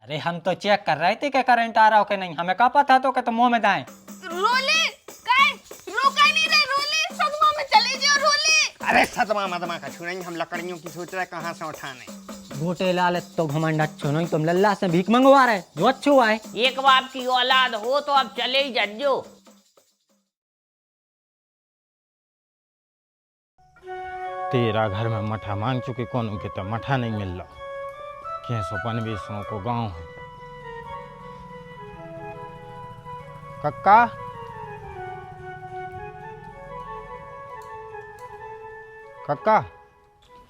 अरे हम तो चेक कर रहे थे कि करंट आ रहा हो कि नहीं, हमें क्या पता तो कि तुम मुंह में दाएं। रोले काय रोका नहीं रहे, रोले सदमा में चले जाओ रोले। अरे सदमा मदमा का छुड़ेंगे, हम लकड़ियों की सोच रहे कहाँ से उठाने। गोटे लाल तो घमंड अच्छो नहीं, तुम लल्ला से भीख मंगवा रहे जो अच्छो हुआ है। एक बाप की औलाद हो तो अब चले ही जज्जो। तेरा घर में मठा मांग चुके कौन के तो मठा नहीं मिल रहा। कैसो पनवेशों को गांव है। कक्का कक्का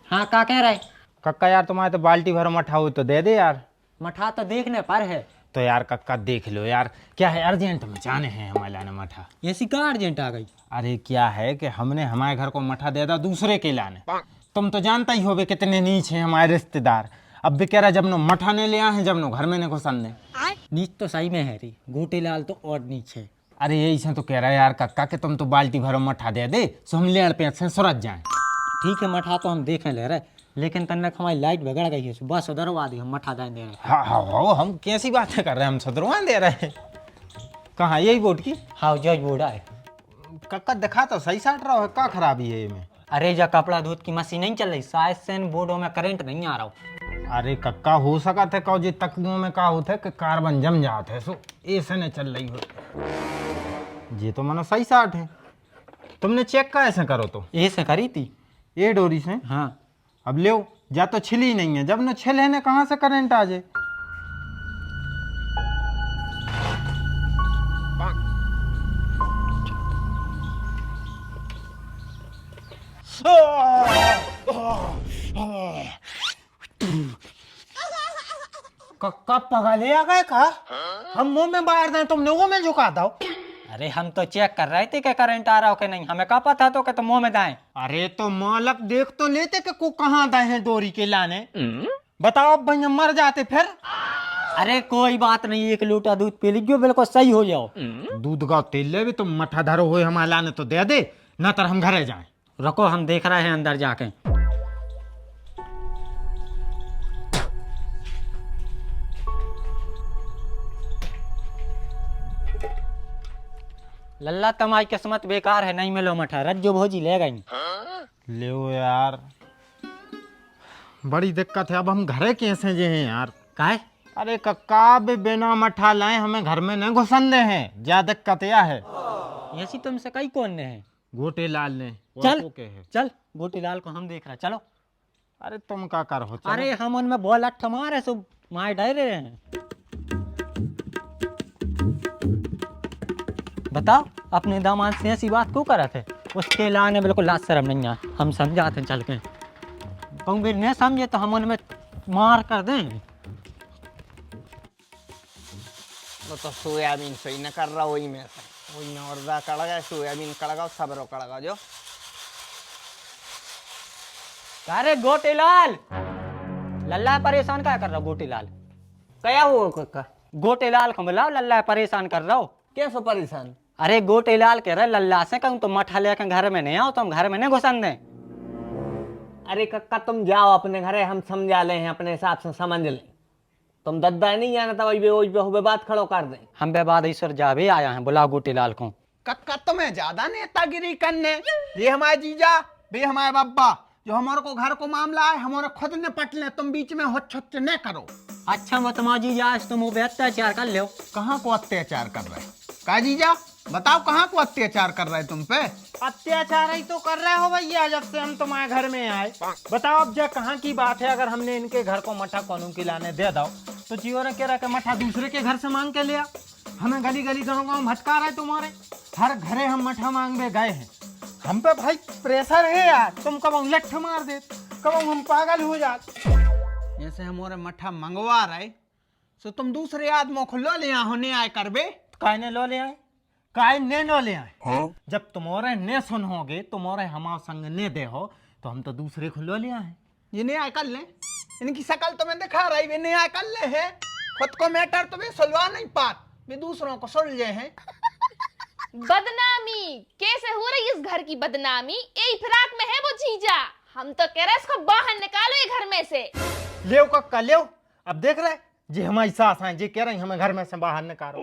हाँ क्या कह रहे? कक्का यार तुम्हारे तो बाल्टी भर मठा हो तो दे दे यार। मठा तो देखने पर है। तो यार कक्का देख लो यार, क्या है अर्जेंट में जाने हैं हमारे लाने मठा। ऐसी कहाँ अर्जेंट आ गई? अरे क्या है कि हमने हमारे घर को मठा दे दा दूसरे के लाने। तुम तो जानता ही होगे कितने नीच हैं हमारे रिश्तेदार। अब भी कह रहा जब नो मठा ने ले आए हैं, जब नो घर में ने घुसन ने। नीच तो सही में है री, गोटे लाल तो और नीच है। अरे यही से तो कह रहा है यार कक्का कि तुम तो बाल्टी भरो मठा दे दे सो हम लेड़ पे से सुरज जाए। ठीक है मठा तो हम देखें ले रहे, लेकिन तन्नक हमारी लाइट बिगड़ गई है, सुबह सुधरवा दी, हम मठा दाएं दे रहे। हाँ हाँ हाँ, हम कैसी बातें कर रहे हैं, हम सदरुआ दे रहे हैं। कहाँ यही बोर्ड की? हाँ जज बोर्ड है। कक्का दिखा तो सही साट रहा है, क्या खराबी है में? अरे जा कपड़ा धोत की मशीन नहीं चल रही, शायद से इन बोर्डों में करंट नहीं आ रहा हो। अरे कक्का हो सका थे कहो जी तकुओं में का होता है कि कार्बन जम जाते है, सो ऐसे नहीं चल रही हो। ये तो मनो सही साट है। तुमने चेक का ऐसे करो तो ऐसे करी थी ये डोरी से। हाँ। अब ले जा तो छिली नहीं है, जब न छिले ने कहाँ से करंट आ जाए। कक्का पगले आ गए का? हम मुंह में बाहर दें तुम लोगों में झुका दो। अरे हम तो चेक कर रहे थे कि करंट आ रहा हो कि नहीं, हमें क्या पता तो कि तुम मुंह में दाएं। अरे तो मालक देख तो लेते कि को कहाँ दाए हैं डोरी के लाने। बताओ अब भैया मर जाते फिर। अरे कोई बात नहीं, 1 लोटा दूध पी लीजिए, बिल्कुल सही हो जाओ। दूध का तेल ले भी तुम मठा धरो हो हमारे लाने तो दे दे, न तर हम घरे जाए। रखो हम देख रहे हैं अंदर जाके। लल्ला तुम्हारी किस्मत बेकार है, नहीं मिलो मठा, रज्जो भोजी ले गई। ले यार बड़ी दिक्कत है, अब हम घरे कैसे जे हैं यार। काहे? अरे कक्का भी बिना मठा लाए हमें घर में न घुसन दे हैं, ज्यादा दिक्कत यह है। ऐसी तुमसे कई कौन ने है? गोटे लाल ने। चल वो के है। चल गोटी लाल को हम देख रहे, चलो। अरे तुम क्या कर हो? चलो। अरे हम उनमें बॉल अट्ठ मारे सो मार डर रहे हैं। बताओ अपने दामाद से ऐसी बात क्यों कर रहे थे? उसके लाने बिल्कुल लाज शर्म नहीं है, हम समझाते चल के। तुम भी नहीं समझे तो हम उनमें मार कर दें। तो सोयाबीन सही न कर रहा वही में से वही में और कड़गा सोयाबीन कड़गा सबरो कड़गा जो। अरे गोटीलाल, लल्ला परेशान क्या कर रहा हो? गोटीलाल क्या हुआ कक्का? गोटीलाल को बुलाओ, लल्ला परेशान कर रहा हो। कैसे परेशान? अरे गोटीलाल कह रहे लल्ला से कहूँ तो मठा लेकर घर में नहीं आओ, तो हम घर में नहीं घुसन दें। अरे कक्का तुम जाओ अपने घरे, हम समझा ले हैं अपने हिसाब से समझ ले। तुम दद्दा नहीं आना था वही पे बात खड़ो कर दे। हम बेबाद ईश्वर जा भी आया हैं, बुलाओ गोटीलाल को। कक्का तुम्हें ज्यादा नेतागिरी करने, ये हमारे जीजा भी हमारे बाबा जो हमारे को घर को मामला है हमारे खुद निपट ले, तुम बीच में हुच्च हुच्च न करो। अच्छा वो तुम्हारा जीजा आज तुम पे अत्याचार कर लो। कहाँ को अत्याचार कर रहे? का जीजा बताओ कहाँ को अत्याचार कर रहे तुम पे? अत्याचार ही तो कर रहे हो भैया जब से हम तुम्हारे घर में आए। बताओ अब जो कहाँ की बात है, अगर हमने इनके घर को मठा कोनों की लाने दे दो तो जियो ने कह रहा कि मठा दूसरे के घर से मांग के लिया। हमें गली गली गाँव गाँव भटका रहे तुम्हारे, हर घरे हम मठा मांगने गए हैं। हम पे भाई प्रेशर है यार, तुम कब लठ मार दे, कब हम पागल हो जाते। जैसे हमारे मठा मंगवा रहे तो तुम दूसरे आदमों को लो ले होने आए करबे। काय ने लो ले आए, काय ने लो ले आए। हाँ? जब तुम्हारे ने सुन होगे, तुम्हारे हमारे संग ने दे हो, तो हम तो दूसरे को लो ले आए। ये नहीं आए कर ले, इनकी शकल तो मैं दिखा रही वे नहीं आए कर ले है। खुद को मैटर तो वे सुलवा नहीं पात, वे दूसरों को सुलझे हैं। बदनामी कैसे हो रही इस घर की बदनामी? यही फिराक में है वो जीजा, हम तो कह रहे इसको बाहर निकालो ये घर में से। ले कक्का ले, अब देख रहे जे हमारी सास हैं जे कह रही हमें घर में से बाहर निकालो।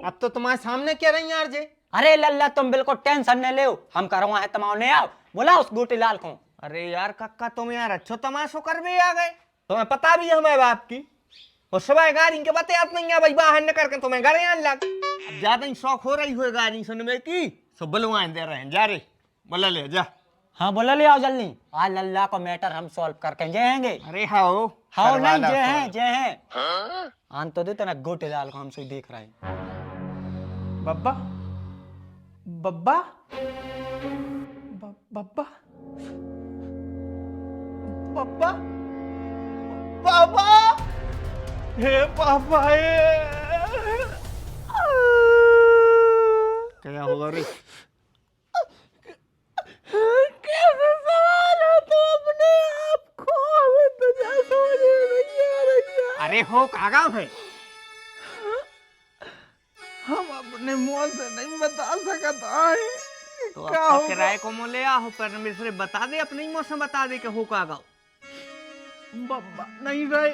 अब तो तुम्हारे सामने कह रही यार जे। अरे लल्ला तुम बिल्कुल टेंशन न लो, हम करवा है तमाम ने आओ बोला उस गोटी लाल को। अरे यार कक्का तुम यार अच्छो तमाशो कर भी आ गए, तुम्हें पता भी है हमारे बाप की। और सुबह गाड़ी के बताया नहीं है भाई बाहर न करके तुम्हें घर आने लग। अब ज्यादा ही शौक हो रही हो गाड़ी सुनने की, सब बुलवाएं दे रहे हैं। जा रे बोला ले जा। हाँ बोला ले आओ जल्दी, आज लल्ला को मैटर हम सॉल्व करके जाएंगे। अरे हाओ हाँ नहीं जे हैं आन तो देते ना गोटे लाल को हमसे देख रहे हैं। बब्बा बब्बा बब्बा बब्बा पापा हे पापा क्या होगा रे? कैसे सवाल हो तो अपने आप को, हमें तो जा समझ नहीं आ रही। अरे हो कागा है, हम अपने मुंह से नहीं बता सकता है। तो क्या अब होगा? किराए को मोले हो पर मेरे से बता दे, अपने ही मुंह से बता दे कि हो कागा। बब्बा नहीं रहे।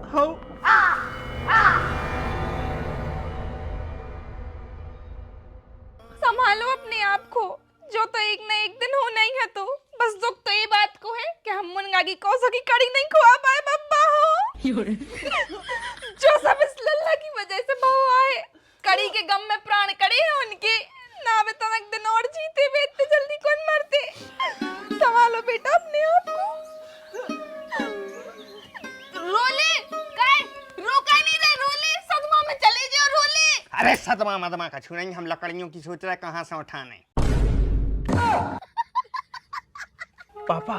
हो संभालो अपने आप को, जो तो एक न एक दिन होना ही है। तो बस दुख तो ये बात को है कि हम मुनगा की कौसों की कड़ी नहीं खुआ पाए बब्बा हो। जो सब इस लल्ला की वजह से बहु आए, कड़ी के गम में प्राण कड़े हैं उनके। ना वे तो एक दिन और जीते वे इतने जल्दी कौन मरते। संभालो बेटा अपने आप को। रोले काय रोका नहीं रहे, रोले सदमा में चले जाओ रोले। अरे सदमा मदमा का छुड़ेंगे, हम लकड़ियों की सोच रहे कहाँ से उठाने। पापा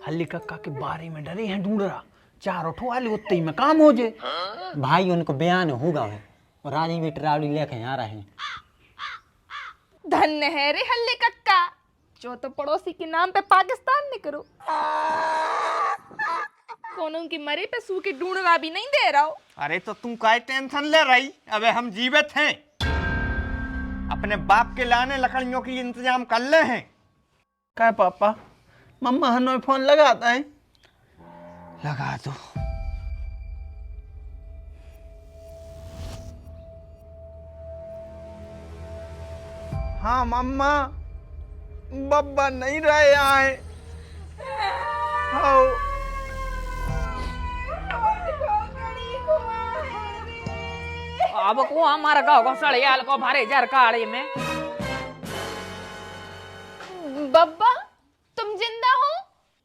हल्ली कक्का के बारे में डरे हैं ढूंढ रहा, चार उठवा ले उतने ही में काम हो जाए। भाई उनको बयान होगा है और रानी भी ट्रावली लेके आ रहे हैं। धन्य है रे हल्ले कक्का, जो तो पड़ोसी के नाम पे पाकिस्तान ने करो। कोनों की मरे पे सू के ढूंढना भी नहीं दे रहा हो। अरे तो तू काय टेंशन ले रही, अबे हम जीवित हैं, अपने बाप के लाने लकड़ियों की इंतजाम कर ले हैं। क्या पापा मम्मा हनोई फोन लगाता है? लगा दो। हाँ मम्मा, बब्बा नहीं रहे आए। हाँ अब को हमारा गाँव को सड़ियाल को भरे जरकाड़ी में। बब्बा तुम जिंदा हो?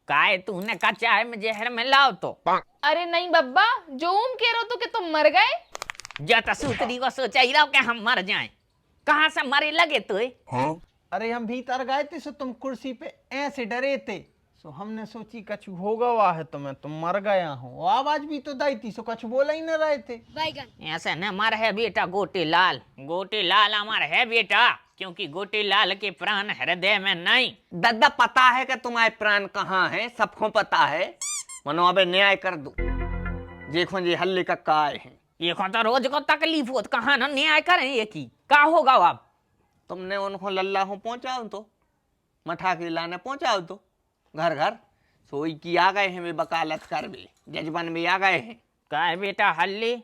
काय तूने कच्चा है में जहर में लाओ तो। अरे नहीं बब्बा, जो कह रहे हो तो कि तुम मर गए। जत सूतरी को सोचा ही रहो कि हम मर जाएं, कहाँ से मरे लगे तो। अरे हम भीतर गए थे सो तुम कुर्सी पे ऐसे डरे थे, सो हमने सोची कछु होगा हुआ है तुम्हें, तुम मर गया हो। आवाज भी तो दी थी, सो कछ बोला ही न रहे थे। ऐसे न मर है बेटा गोटी लाल, गोटी लाल अमर है बेटा, क्योंकि गोटी लाल के प्राण हृदय में नहीं। दादा पता है कि तुम्हारे प्राण कहाँ है, सबको पता है। मनो अबे न्याय कर दो, देखो ये हल्ले कक्का आए हैं। ये को तो रोज को तकलीफ हो, कहाँ न न्याय करें ये की का होगा अब। तुमने उनको लल्ला हो पहुंचाओ तो, मठा के लाने पहुंचाओ तो घर घर। सोई की आ गए हैं, वे वकालत कर भी जजबन में आ गए हैं। काय बेटा हल्ली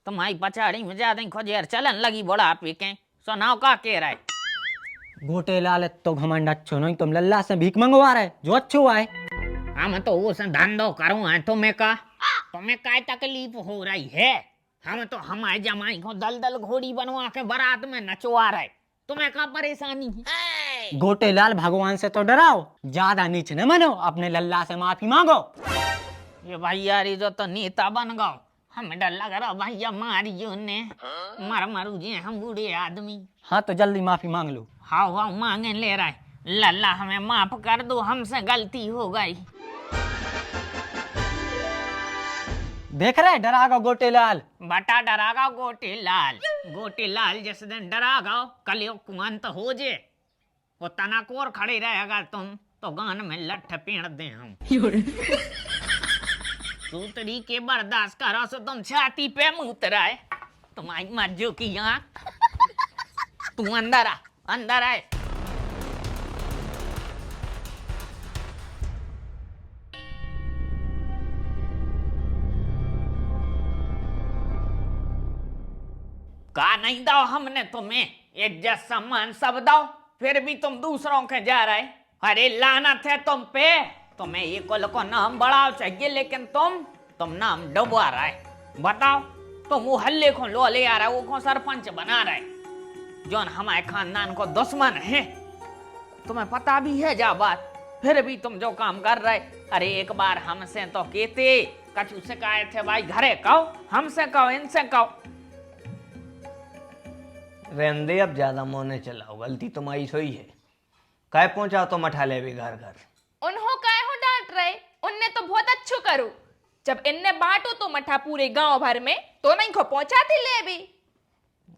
तुम्हारी पछाड़ी में ज्यादा खोजेर चलन लगी बड़ा पे के सुनाओ का कह रहा है। गोटे लाल तो घमंड अच्छो नहीं, तुम लल्ला से भीख मंगवा रहे जो अच्छो आए। हम तो उस धंधो करूँ है, तुम्हें काय तकलीफ हो रही है। हम तो हमारे जमाई को दलदल घोड़ी बनवा के बारात में नचवा रहे, तुम्हें क्या परेशानी है। गोटे लाल भगवान से तो डराओ, ज्यादा नीच न मनो, अपने लल्ला से माफी मांगो। ये भैया री जो तो नेता बन गो, हमें डर लग रहा भैया मारियो ने मर मरू जी हम बूढ़े आदमी। हाँ तो जल्दी माफी मांग लो। हाँ हाँ मांगे ले रहा है, लल्ला हमें माफ कर दो, हमसे गलती हो गई। देख रहे डरागा गोटे लाल। बटा डरागा गोटी लाल, गोटी लाल जिस दिन डरागा कल कुंत हो जे, वो तनाकोर खड़े रहेगा तुम तो गान में लठ पेड़ दे हम। सूतरी के बर्दाश्त करो सो तुम छाती पे मुतरा है, तुम्हारी मज्जो की आंख। तू अंदर आ, अंदर आए। का नहीं दो हमने तुम्हें, इज्जत सम्मान सब दो, फिर भी तुम दूसरों के जा रहे। अरे लानत है तुम पे, तुम्हें ये कुल को नाम बढ़ाओ चाहिए, लेकिन तुम नाम डुबा रहे। बताओ, तुम वो हल्ले को लो ले आ रहा, वो को सरपंच बना रहे, जो हमारे खानदान को दुश्मन है। तुम्हें पता भी है जा बात, फिर भी तुम जो काम कर रहे। अरे एक बार हमसे तो कहते, कछु से कहे थे भाई घरे कहो, हमसे कहो, इनसे कहो। रहने अब ज्यादा मोने चलाओ, गलती तुम्हारी सोई है। काय पहुंचाओ तो मठा ले भी घर घर। उन्हों काय हो डांट रहे, उनने तो बहुत अच्छो करो। जब इनने बांटो तो मठा पूरे गांव भर में, तो नहीं को पहुंचाती ले भी।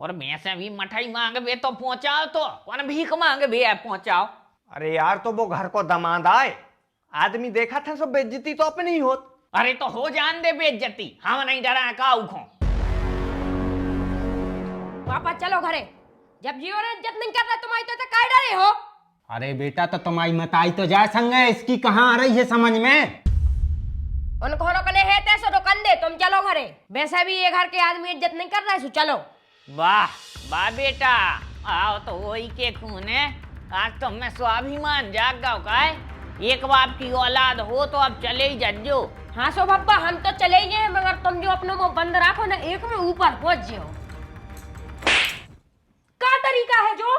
और मैं से भी मठाई मांग बे तो पहुंचाओ, तो कौन भीख मांग बे पहुंचाओ। अरे यार, तो वो घर को दमाद आए, आदमी देखा था सब बेइज्जती तो अपनी ही होत। अरे तो हो जान दे बेइज्जती, हम नहीं डरा काऊ खो। पापा चलो घरे, जब जियो ने इज्जत नहीं कर रहा तुम्हारी तो काय डरे हो। अरे बेटा, तो तुम्हारी मताई तो जाए संग है, इसकी कहाँ आ रही है समझ में। उनको रोकने है तैसे रोकन दे, तुम चलो घरे। वैसे भी ये घर के आदमी इज्जत नहीं कर रहा है, सो चलो। वाह वाह बेटा, आओ तो वही के खून है। आज तो मैं स्वाभिमान जाग गया का। एक बाप की औलाद हो तो अब चले ही जज्जो। हाँ सो बब्बा, हम तो चले ही हैं, मगर तुम जो अपने मुंह बंद रखो ना, एक में ऊपर पहुंच जाओ। का तरीका है जो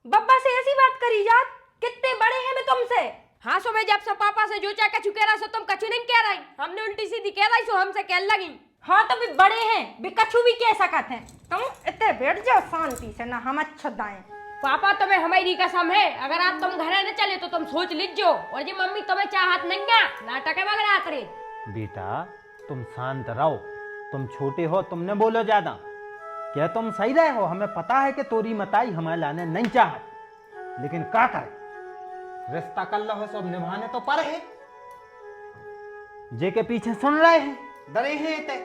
बब्बा से ऐसी बात करी जात, कितने बड़े हैं मैं तुमसे। हाँ सो मैं जब से पापा से जो चाहे कछु कह रहा, सो तुम कछु नहीं कह रही, हमने उल्टी सीधी कह रही, सो हमसे कह लगी। हाँ तो भी बड़े हैं, भी कछु भी कह सकत हैं। तुम इतने बैठ जाओ शांति से ना, हम अच्छा दाएं। पापा तुम्हें हमारी कसम है, अगर आप तुम घर न चले तो तुम सोच लीजियो। और जी मम्मी तुम्हें चाहत नहीं है, नाटक है वगैरह करे। बेटा तुम शांत रहो, तुम छोटे हो, तुमने बोलो ज्यादा। क्या तुम सही रहे हो, हमें पता है कि तोरी मताई हमें लाने नहीं चाहत, लेकिन क्या करे, रिश्ता कर लो सब निभाने तो पर है। जे के पीछे सुन रहे हैं, डरे हैं ते।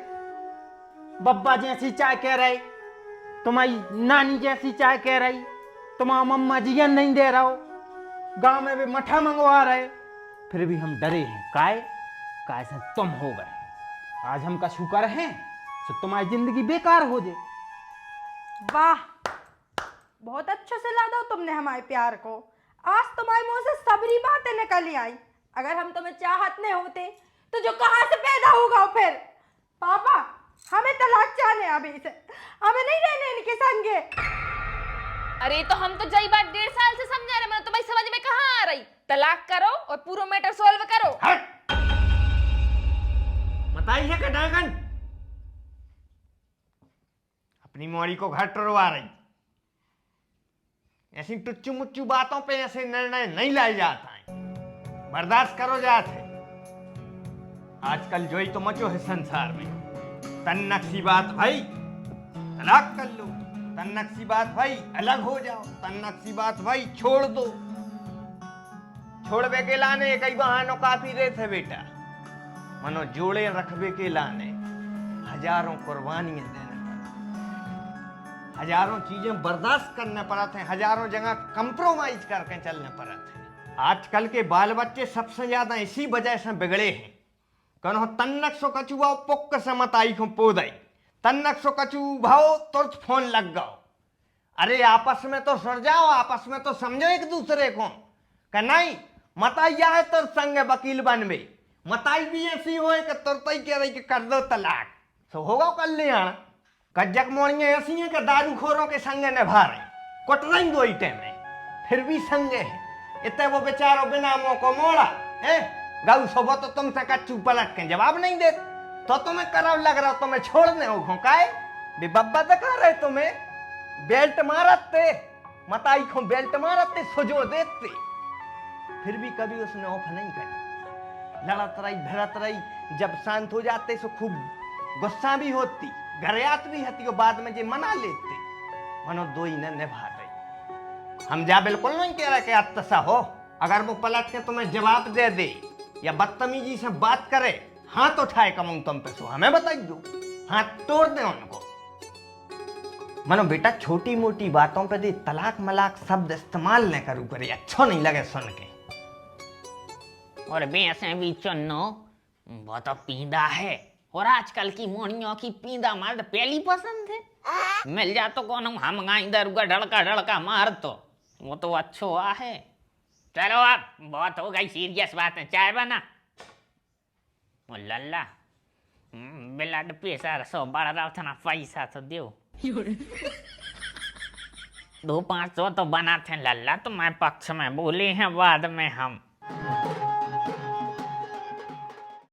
बब्बा जैसी चाय कह रही, तुम्हारी नानी जैसी चाय कह रही, तुम्हारा मम्मा जियन नहीं दे रहा हो, गांव में भी मठा मंगवा रहे, फिर भी हम डरे हैं। काय से तुम हो गए, आज हम का शुक्र है तो तुम्हारी जिंदगी बेकार हो जाए। वाह, बहुत अच्छे से ला दो तुमने हमारे प्यार को। आज तुम्हारे मुंह से सबरी बातें निकली आई। अगर हम तुम्हें चाहत नहीं होते तो जो कहां से पैदा होगा फिर। पापा हमें तलाक चाहने अभी से, हमें नहीं रहने इनके संगे। अरे तो हम तो जई बात 1.5 साल से समझा रहे, मैं तुम्हारी समझ में कहाँ आ रही। तलाक करो और पूरा मैटर सॉल्व करो। हट! मताई है कटागन, अपनी मोरी को घर टरवा रही। ऐसी टुच्चू मुच्चू बातों पे ऐसे निर्णय नहीं लाए जाता है, बर्दाश्त करो जात है। आजकल जो ही तो मचो है संसार में, तन्नक सी बात भाई तलाक कर लो, तन्नक सी बात भाई अलग हो जाओ, तन्नक सी बात भाई छोड़ दो। छोड़बे के लाने कई बहानों काफी रहे थे बेटा, मनो जोड़े रखबे के लाने हजारों कुर्बानियां देने पड़ती, हजारों चीजें बर्दाश्त करने पड़ते हैं, हजारों जगह कंप्रोमाइज करके चलने पड़ते हैं। आजकल के बाल बच्चे सबसे ज्यादा इसी वजह से बिगड़े हैं। कहो तन्नक सो कचुआ पुक्क से मताई को पोदाई, तन्नक सो कचू भाओ तुरंत फोन लग गओ। अरे आपस में तो सर जाओ, आपस में तो समझो एक दूसरे को। नहीं मताई है तो संग वकील बनबे, मताई भी ऐसी हो कि तुरंत ही कह रही कि कर दो तलाक, तो होगा कल्याण। कज्जक मोड़ियां ऐसी हैं कि दारू खोरों के संग निभा रहे, कुट रही दो ही में, फिर भी संग है। इतने वो बेचारो बिना मुंह को मोड़ा है, गऊ सुबह तो तुमसे कच्चू पलट के जवाब नहीं दे, तो तुम्हें कराव लग रहा, तुम्हें छोड़ने हो काय भी बब्बा दिखा रहे, तुम्हें बेल्ट मारते, मताई को बेल्ट मारते, सुजो देते, फिर भी कभी उसने ऑफ नहीं करी। लड़त रही भिड़त रही, जब शांत हो जाते तो खूब गुस्सा भी होती, घरियात भी होती, और बाद में जे मना लेते, मनो दो ही न निभा रही। हम जा बिल्कुल नहीं कह रहे कि अत्तसा हो, अगर वो पलट के तुम्हें जवाब दे दे या बदतमीजी से बात करे, हाथ उठाए कमूं तुम पे, सो हमें बताई दो, हाथ तोड़ दे उनको। मनो बेटा छोटी मोटी बातों पे दे तलाक मलाक शब्द इस्तेमाल न करू करे, अच्छा नहीं लगे सुन के। और वैसे भी चन्नो वो तो पींदा है, और आजकल की मोड़ियों की पींदा मर्द पहली पसंद है। मिल जा तो कौन हम इधर उधर ढड़का ढड़का मार तो वो तो अच्छो है। चलो अब बहुत हो गई सीरियस बात है, चाय बना। ओ लल्ला ब्लड प्रेशर सो बढ़ रहा था ना, पैसा तो दो 200-500 तो बनाते हैं लल्ला, तुम्हारे पक्ष में बोले हैं बाद में हम।